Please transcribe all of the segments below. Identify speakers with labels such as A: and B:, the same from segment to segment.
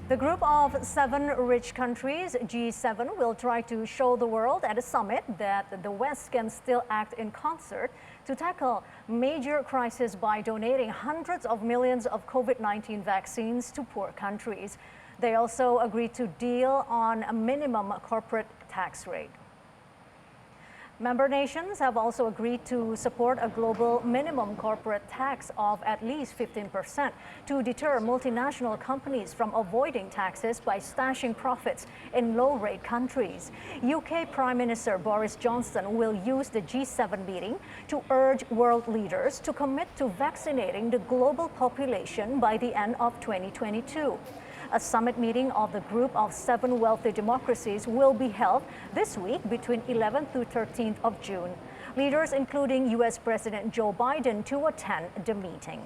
A: The group of 7 rich countries, G7, will try to show the world at a summit that the West can still act in concert to tackle major crises by donating hundreds of millions of COVID-19 vaccines to poor countries. They also agreed to deal on a minimum corporate tax rate. Member nations have also agreed to support a global minimum corporate tax of at least 15% to deter multinational companies from avoiding taxes by stashing profits in low-rate countries. UK Prime Minister Boris Johnson will use the G7 meeting to urge world leaders to commit to vaccinating the global population by the end of 2022. A summit meeting of the group of 7 wealthy democracies will be held this week between 11th to 13th of June. Leaders including U.S. President Joe Biden to attend the meeting.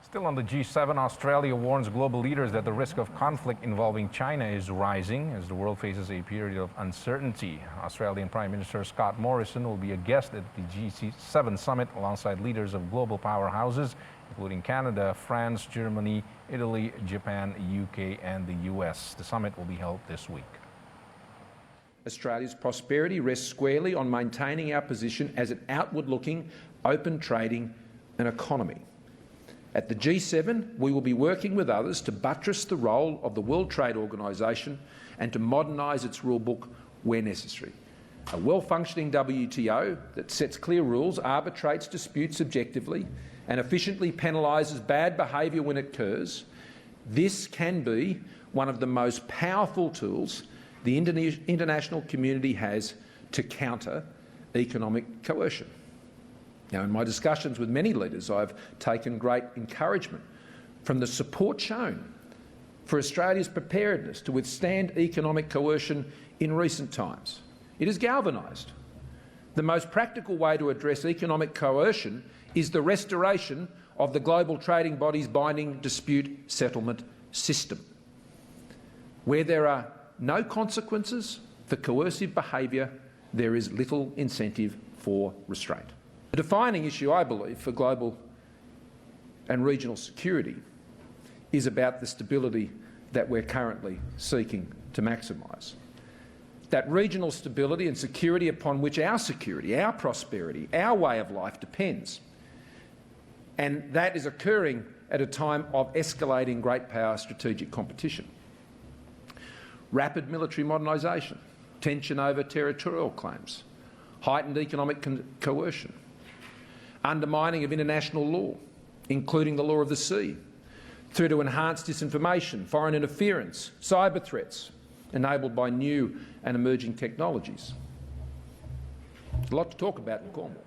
B: Still on the G7, Australia warns global leaders that the risk of conflict involving China is rising as the world faces a period of uncertainty. Australian Prime Minister Scott Morrison will be a guest at the G7 summit alongside leaders of global powerhouses, including Canada, France, Germany, Italy, Japan, UK, and the US. The summit will be held this week.
C: Australia's prosperity rests squarely on maintaining our position as an outward-looking, open trading and economy. At the G7, we will be working with others to buttress the role of the World Trade Organisation and to modernise its rulebook where necessary. A well-functioning WTO that sets clear rules, arbitrates disputes objectively and efficiently penalises bad behaviour when it occurs. This can be one of the most powerful tools the international community has to counter economic coercion. Now, in my discussions with many leaders, I've taken great encouragement from the support shown for Australia's preparedness to withstand economic coercion in recent times. It has galvanised. The most practical way to address economic coercion is the restoration of the global trading body's binding dispute settlement system, where there are no consequences for coercive behaviour. There is little incentive for restraint. The defining issue, I believe, for global and regional security is about the stability that we're currently seeking to maximise. That regional stability and security upon which our security, our prosperity, our way of life depends. And that is occurring at a time of escalating great power strategic competition. Rapid military modernisation, tension over territorial claims, heightened economic coercion, undermining of international law, including the law of the sea, through to enhanced disinformation, foreign interference, cyber threats, enabled by new and emerging technologies. There's a lot to talk about in Cornwall.